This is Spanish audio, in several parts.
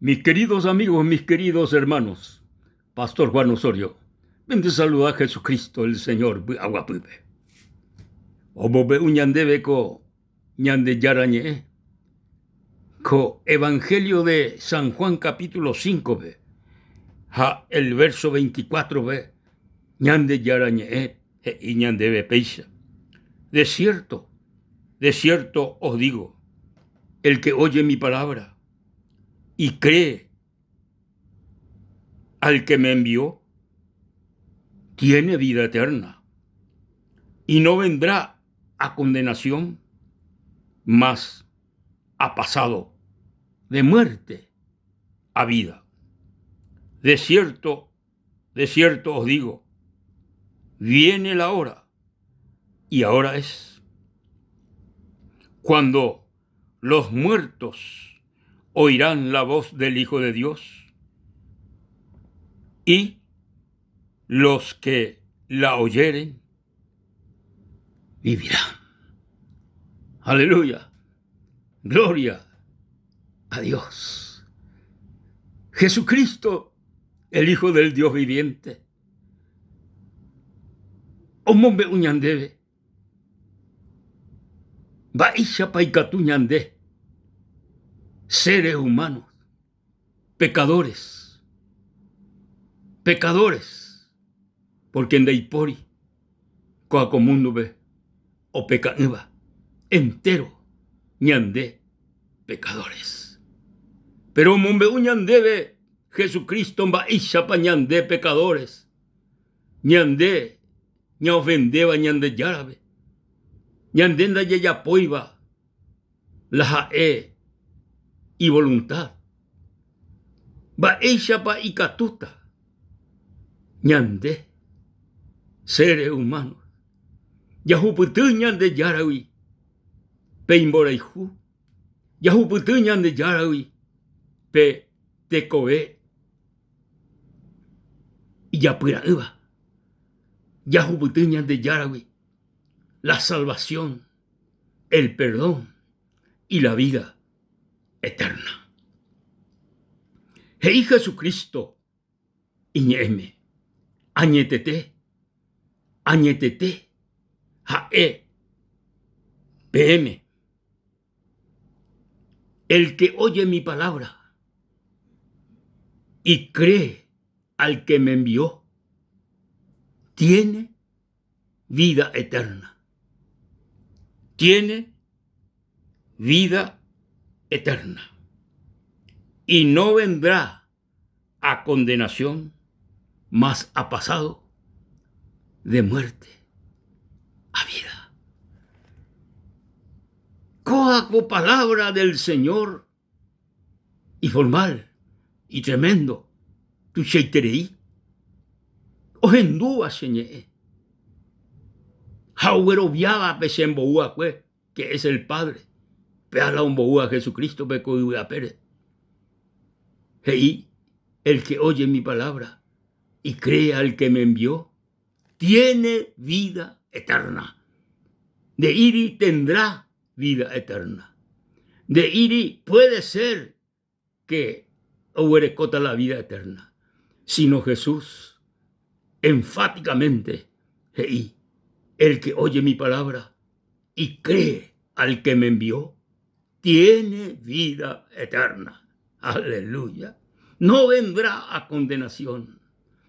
Mis queridos amigos, mis queridos hermanos, Pastor Juan Osorio, ven te saluda a Jesucristo, el Señor, aguapupe. Obobe uñandebe ko ñande yarañe, ko Evangelio de San Juan capítulo 5, el verso 24, ñande yarañe, y ñandebe peisa. De cierto os digo, el que oye mi palabra y cree al que me envió, tiene vida eterna y no vendrá a condenación, mas ha pasado de muerte a vida. De cierto os digo, viene la hora, y ahora es, cuando los muertos oirán la voz del Hijo de Dios, y los que la oyeren vivirán. Aleluya. Gloria a Dios. Jesucristo, el Hijo del Dios viviente. Omombe uñandebe. Baisha paikatuñande. Seres humanos. Pecadores. Porque en Deipori, coacomundo ve, o pecaniva, entero, ñandé, pecadores. Pero mombe uñandebe, Jesucristo baisha pa ñandé, pecadores. Ñandé, ña ofendeba ñande yarabe. Ñandenda yeya poiva, la jae y voluntad. Baisha pa ikatuta. Ñandé, seres humanos, yahuputu ñande yarawi, peimboraihu, yahuputu ñande yarawi, pe tecoe, y yapuraiva, yahuputu ñande yarawi, la salvación, el perdón y la vida eterna. Hei Jesucristo, iñeme. Añetete, jae, PM. El que oye mi palabra y cree al que me envió, tiene vida eterna. Tiene vida eterna. Y no vendrá a condenación, mas ha pasado de muerte a vida. Coaco palabra del Señor y formal y tremendo, tu sheiterei, ohendúa señe, jauero viaba pesemboúa que es el Padre, peala umboúa Jesucristo pecoúa pere. Hei, el que oye mi palabra y cree al que me envió, tiene vida eterna. De iri tendrá vida eterna. De iri puede ser que huerecota la vida eterna, sino Jesús enfáticamente, hey, el que oye mi palabra y cree al que me envió, tiene vida eterna. Aleluya. No vendrá a condenación.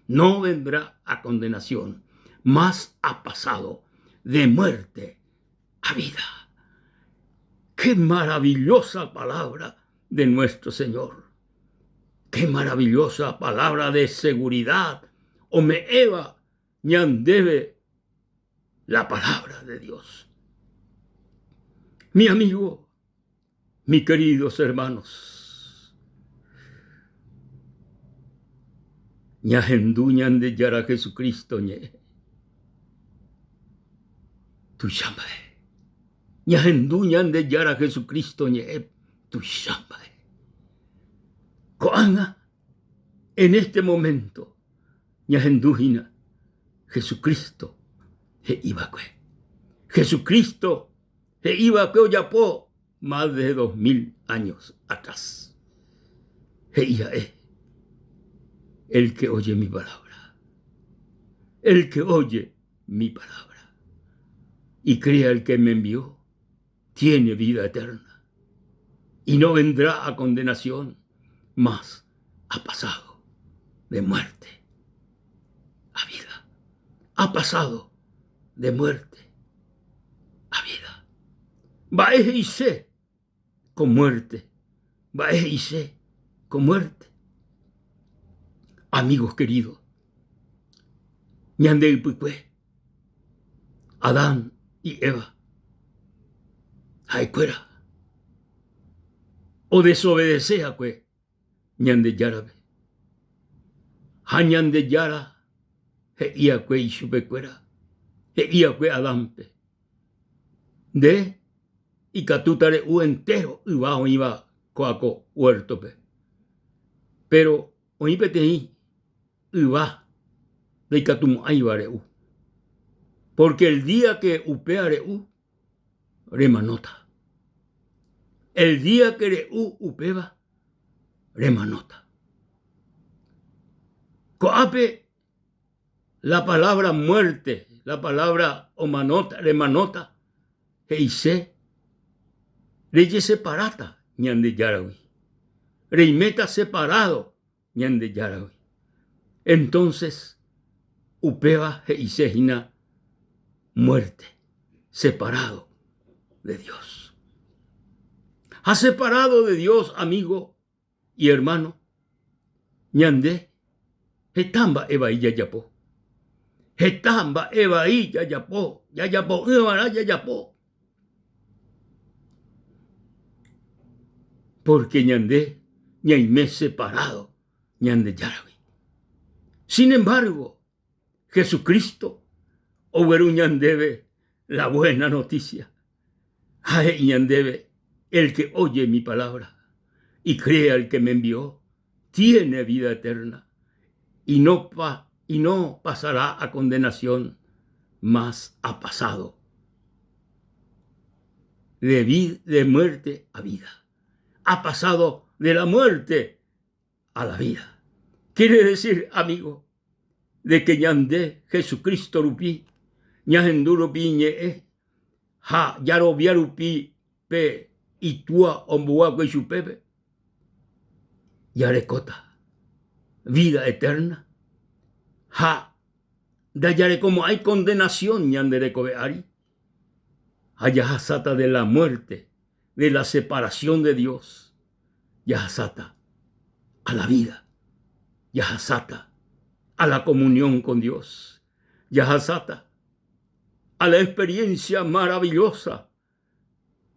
No vendrá a condenación, mas ha pasado de muerte a vida. Qué maravillosa palabra de nuestro Señor. Qué maravillosa palabra de seguridad. O me eva ñandebe la palabra de Dios. Mi amigo, mis queridos hermanos, ñajenduñan de yara Jesucristo ñe. Tu shambae. Ñajenduñan de yara Jesucristo ñe. Tu shambae. Coanga, en este momento, ñajendujina Jesucristo he ibacue. Jesucristo he ibacue yapó más de 2000 años atrás. ella es el que oye mi palabra. El que oye mi palabra y crea el que me envió, tiene vida eterna y no vendrá a condenación, mas ha pasado de muerte a vida. Ha pasado de muerte a vida. Baeje y sé con muerte. Baeje y sé con muerte. Amigos queridos, ñande y puicue, Adán y Eva, haicuera, o desobedece a cue, ñande yarabe. Hañande yara, he ia cue y chupecuera, he ia cue Adampe. De y catutare u entero iba coaco huertope. Pero oípete iba de catum aibare u. Porque el día que upeare u, remanota. El día que re u upeba, remanota. Coape la palabra muerte, la palabra omanota, remanota, heise, reye separata, ñande yarawi. Reimeta separado, ñande yarawi. Entonces, upeba heise hina muerte, separado de Dios. Ha separado de Dios, amigo y hermano, ñande, hetamba eva y yayapo. Hetamba eva y yayapo, eva yayapo. Porque ñande, ñaime separado, ñande yarawi. Sin embargo, Jesucristo, oberu ñandebe la buena noticia. Ae ñandebe, el que oye mi palabra y crea el que me envió, tiene vida eterna y no pasará a condenación, mas ha pasado de muerte a vida. Ha pasado de la muerte a la vida. Quiere decir, amigo, de que ñande Jesucristo rupi, ñahenduro piñe ha yaro viarupi pe itua ombuaque chupepe, yarecota, vida eterna, ha dayare como hay condenación ñanderecobe ari, hayahasata de la muerte, de la separación de Dios, yahasata a la vida, yahasata a la comunión con Dios, yahasata a la experiencia maravillosa,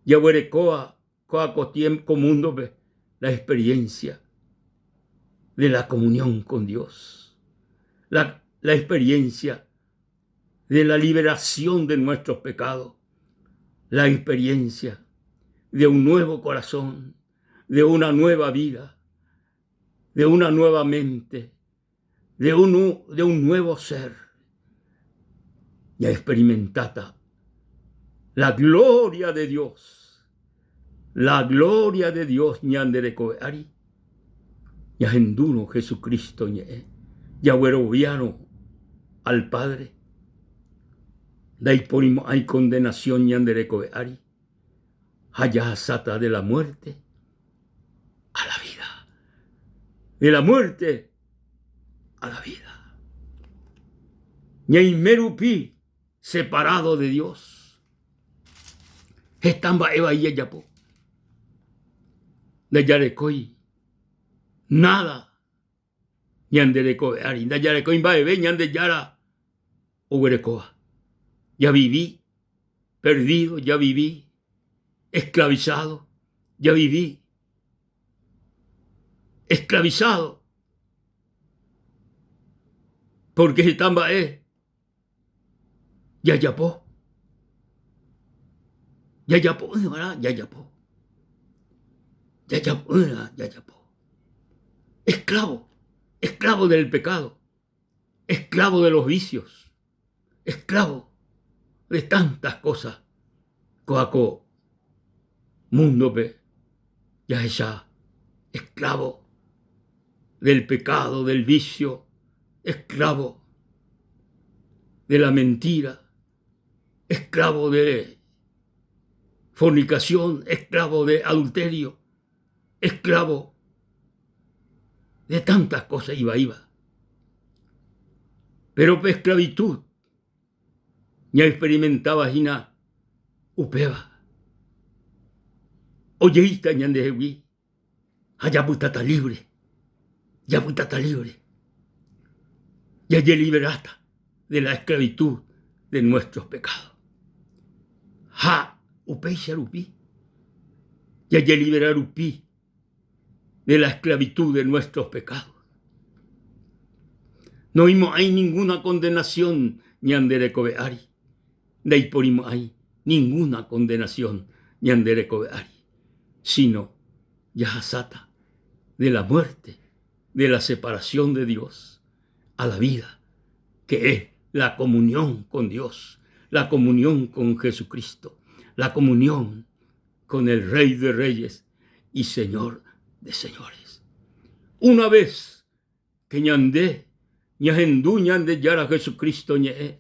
yahuerecoa coacotiem comundo la experiencia de la comunión con Dios, la experiencia de la liberación de nuestros pecados, la experiencia de un nuevo corazón, de una nueva vida, de una nueva mente, de un nuevo ser. Ya experimentata la gloria de Dios, ñandere coeari, ya enduro Jesucristo ya hueroviano al Padre, daiporimo hay condenación ñandere coeari, haya sata de la muerte a la vida, de la muerte a la vida. Ñaimerupi, separado de Dios. Estamba eva y yapo. De yarecoi. Nada. Ñandereco ari. De yarecoi va ebe ñande yara. Uberecoa. Ya viví. Perdido, ya viví. Esclavizado. Ya viví. Esclavizado. Porque estamba yayapó. Yayapó, ¿verdad? Yayapó. Yayapó. Esclavo del pecado, esclavo de los vicios, esclavo de tantas cosas. Coaco, mundo pe, ya esclavo del pecado, del vicio, esclavo de la mentira, esclavo de fornicación, esclavo de adulterio, esclavo de tantas cosas iba. Pero por esclavitud ya experimentaba hina upeba. Oyeita ñandejewi, allá putata libre, ya putata libre, ya liberata de la esclavitud de nuestros pecados. Ha upei sharupi, ya liberar upi de la esclavitud de nuestros pecados. No hay ninguna condenación ñandere kobeari. Deiporimo hay ninguna condenación ñandere kobeari, sino yahasata de la muerte, de la separación de Dios a la vida, que es la comunión con Dios, la comunión con Jesucristo, la comunión con el Rey de Reyes y Señor de Señores. Una vez que ñandé, ñahendú ñande yara Jesucristo ñe,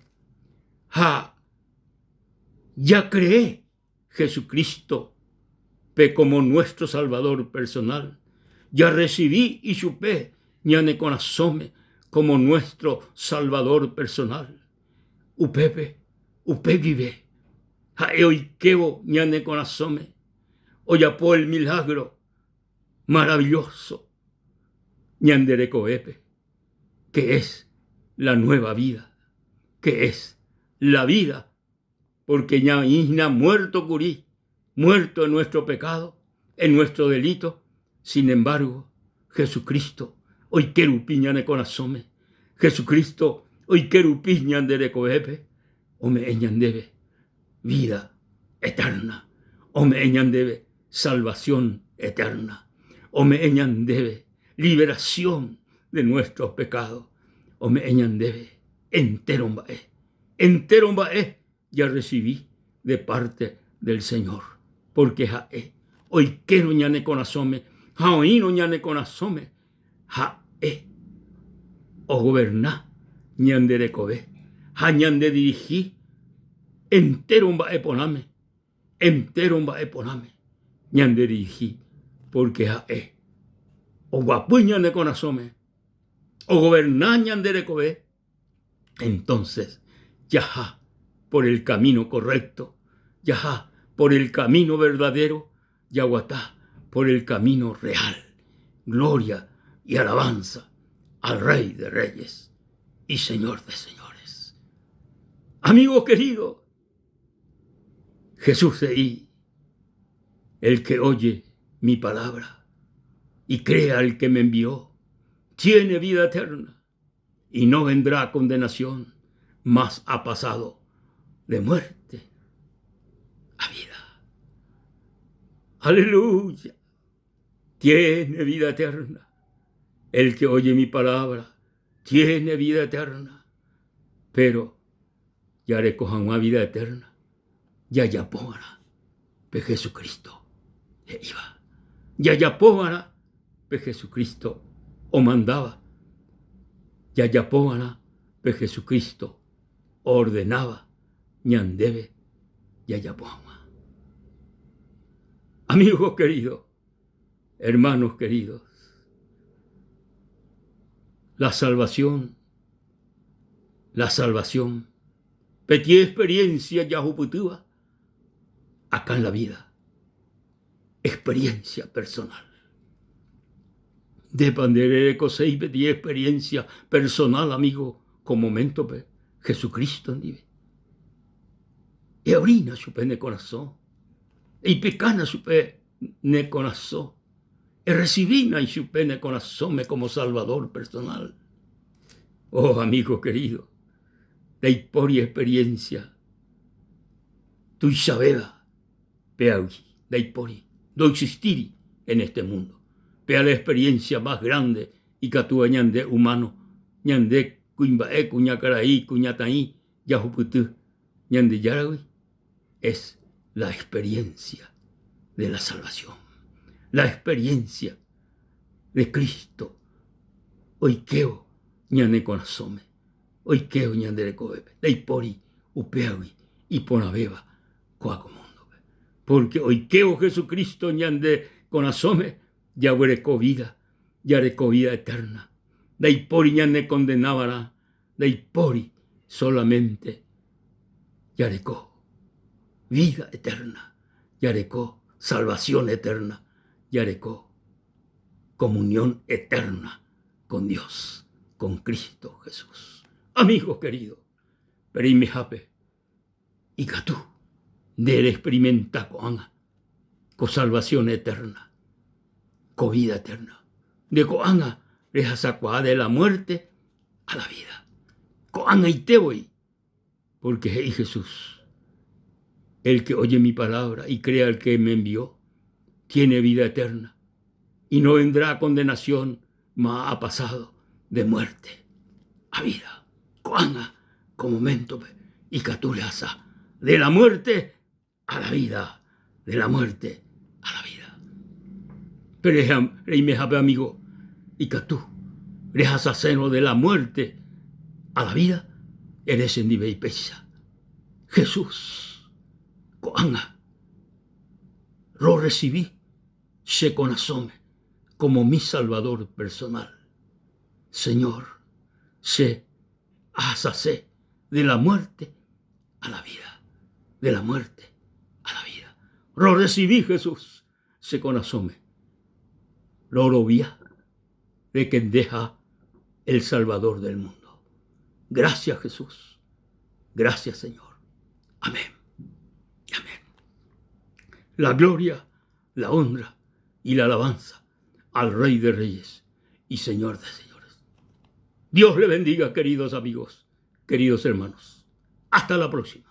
ya creé Jesucristo como nuestro Salvador personal. Ya recibí y chupé ñane conasome como nuestro Salvador personal. Upepe, vive. Hoy quebo ñane conasome. Oyapó el milagro maravilloso ñandere coepe, que es la nueva vida, que es la vida, porque ya isna muerto curí, muerto en nuestro pecado, en nuestro delito. Sin embargo, Jesucristo, hoy querupi ñane conasome, Jesucristo, hoy querupi ñandere coepe, o me ñandebe vida eterna, o me ñandebe salvación eterna, o me ñandebe liberación de nuestros pecados, o me ñandebe entero mbae, ya recibí de parte del Señor, porque hoy quiero ñane conasome, oíno ñane conasome, o goberná ñandere cobe, ñande dirigí, entero mbae poname, ñande dirigí, porque o guapu ñane conasome, o goberná ñandere cobe, entonces ya por el camino correcto, ya por el camino verdadero, yaguatá por el camino real. Gloria y alabanza al Rey de Reyes y Señor de Señores. Amigo querido, Jesús ahí, el que oye mi palabra y crea al que me envió, tiene vida eterna y no vendrá a condenación, mas ha pasado de muerte a vida. Aleluya. Tiene vida eterna. El que oye mi palabra tiene vida eterna. Pero ya recojan una vida eterna. Ya póngara pe Jesucristo. Iba. Ya póngara pe Jesucristo. O mandaba. Ya póngara pe Jesucristo. Ordenaba. Ñandebe. Ya póngara. Amigos queridos, hermanos queridos, la salvación, petí experiencia yahuputua acá en la vida, experiencia personal. De pandere cosei petí experiencia personal, amigo, con momento Jesucristo nive. E orina su pene corazón. Y pecana su pene corazón. Y recibina y su pene corazón como Salvador personal. Oh, amigo querido, de por experiencia, tu sabeda, peaui, de pori, do existir en este mundo. Pea la experiencia más grande y catua ñande humano, ñande cuimbae, cuñacaraí, cuñataí, yahuputu, ñande yaraui, es la experiencia de la salvación, la experiencia de Cristo Oikeo ñane conasome. Oikeo ñandere cobepe. Deipori, upeawi, iponabeba, coacomundo. Porque oikeo Jesucristo ñande conasome, ya huereco vida, ya reco vida eterna. Deipori ñane condenabara, deipori solamente ya reco vida eterna, ya reco salvación eterna, ya reco comunión eterna con Dios, con Cristo Jesús. Amigo querido, perimejape, y que tú debe experimentar con salvación eterna, con vida eterna. De coanga rejasacua de la muerte a la vida. Coanga y te voy, porque es Jesús, el que oye mi palabra y crea el que me envió, tiene vida eterna y no vendrá a condenación, mas ha pasado de muerte a vida. Coanga, como momento, y que tú le haces de la muerte a la vida, de la muerte a la vida. Pero rey me amigo, y que tú le haces seno de la muerte a la vida, eres en nivel pesa. Jesús, coanga, lo recibí, se conasome como mi Salvador personal. Señor, se hace de la muerte a la vida, de la muerte a la vida. Lo recibí, Jesús, se conasome. Lo vía de quien deja el Salvador del mundo. Gracias, Jesús. Gracias, Señor. Amén. Amén. La gloria, la honra y la alabanza al Rey de Reyes y Señor de Señores. Dios le bendiga, queridos amigos, queridos hermanos. Hasta la próxima.